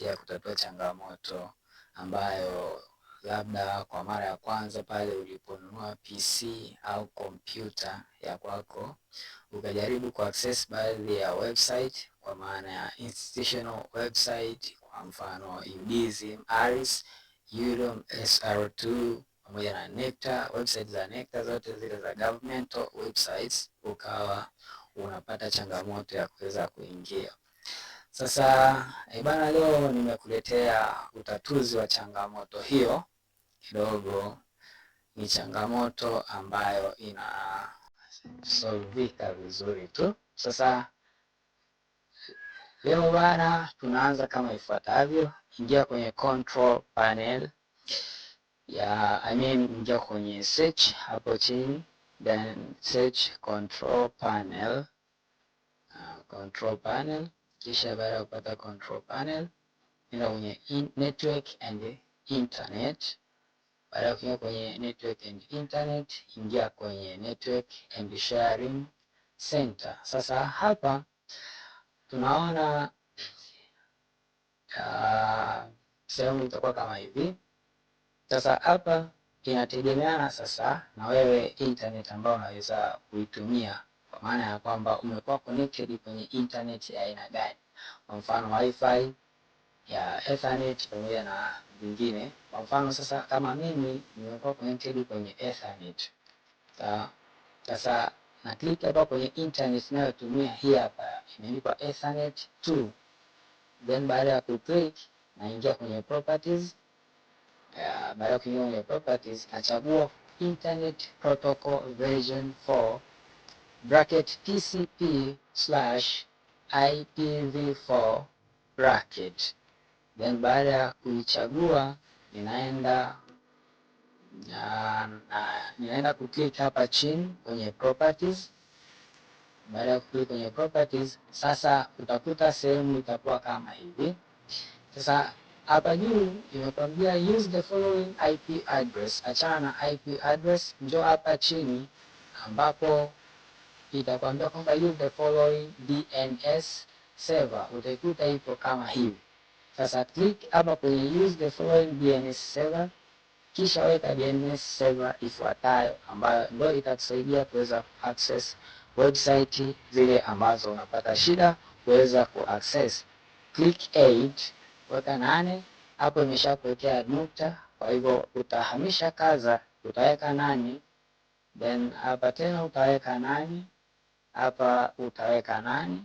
ya kutatua changamoto ambayo labda kwa mara ya kwanza pale uliponunua PC au kompyuta ya kwako ukajaribu kuaccess baadhi ya website, kwa maana ya institutional website, kwa mfano UDSM, ARIS, UDOM, SR2 pamoja na NECTA. Website za NECTA zote zile za governmental websites, ukawa unapata changamoto ya kuweza kuingia. Sasa bana, leo nimekuletea utatuzi wa changamoto hiyo. Kidogo ni changamoto ambayo inasolvika vizuri tu. Sasa leo bana, tunaanza kama ifuatavyo. Ingia kwenye control panel ingia kwenye search hapo chini, then search control panel. Kisha baada ya kupata control panel, nenda kwenye network and internet. Baada ya kuingia kwenye network and internet, ingia kwenye network and sharing center. Sasa hapa tunaona sehemu itakuwa kama hivi. Sasa hapa inategemeana sasa na wewe internet ambayo unaweza kuitumia, kwa maana ya kwamba umekuwa connected kwenye internet ya aina gani. Kwa mfano wifi ya Ethernet pamoja na vingine. Kwa mfano sasa kama mimi nimekuwa connected kwenye Ethernet. Sasa na click hapa kwenye internet ninayotumia, hii hapa imeandikwa Ethernet 2. Then baada ya kuclick naingia kwenye properties. Baada ya kuingia kwenye properties nachagua Internet Protocol version 4 TCP/IPv4 . Then baada ya kuichagua ninaenda kuclick hapa chini kwenye properties. Baada ya kuclick kwenye properties, sasa utakuta sehemu itakuwa kama hivi. Sasa hapa juu imekwambia use the following IP address. Achana na IP address, njoo hapa chini ambapo itakwambia kwamba use the following DNS server. Utaikuta ipo kama hivi. Sasa click hapa kwenye use the following DNS server, kisha weka DNS server ifuatayo ambayo ndio itakusaidia kuweza access website zile ambazo unapata shida kuweza kuaccess. Click 8, weka 8. Hapo imeshakuwekea nukta, kwa hivyo utahamisha kaza, utaweka 8. Then hapa tena utaweka 8. Hapa utaweka 8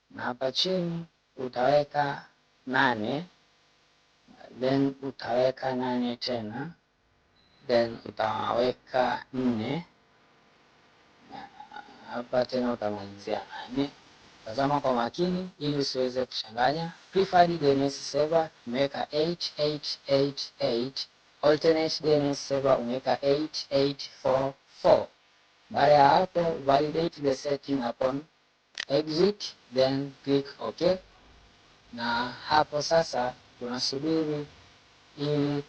na hapa chini utaweka 8. Then utaweka 8 tena. Then utaweka 4. Hapa tena utamalizia 8. Tazama kwa makini ili usiweze kuchanganya. Preferred DNS server umeweka 8888. Alternate DNS server umeweka 8844. Baada ya hapo validate the setting upon exit, then click OK. Na hapo sasa tunasubiri ili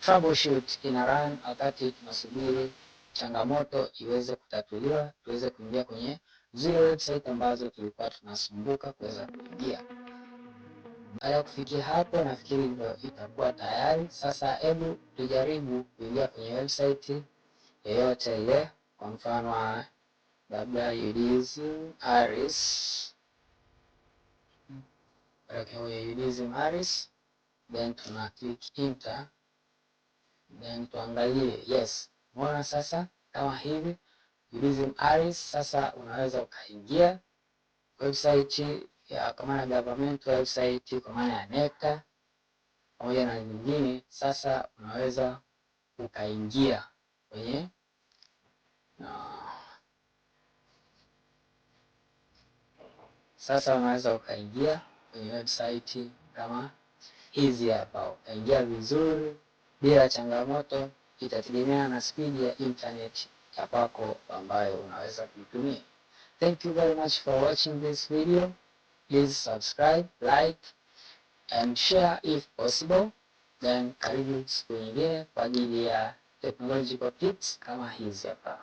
troubleshoot ina run, wakati tunasubiri changamoto iweze kutatuliwa, tuweze kuingia kwenye zile website ambazo tulikuwa tunasumbuka kuweza kuingia. Baada ya kufikia hapo, nafikiri ndio itakuwa tayari. Sasa hebu tujaribu kuingia kwenye website yoyote ile, kwa mfano labda UDSM ARIS. Kwenye UDSM ARIS, then tuna click enter. Then tuangalie, yes, unaona sasa kama hivi UDSM ARIS. Sasa unaweza ukaingia website ya kwa maana government website, kwa maana ya NECTA pamoja na nyingine. Sasa unaweza ukaingia kwenye website kama hizi hapa, ukaingia vizuri bila changamoto. Itategemea na speed ya internet ya kwako ambayo unaweza kuitumia. Thank you very much for watching this video. Please subscribe, like and share if possible. Then karibu siku nyingine kwa ajili ya technological tips kama hizi hapa.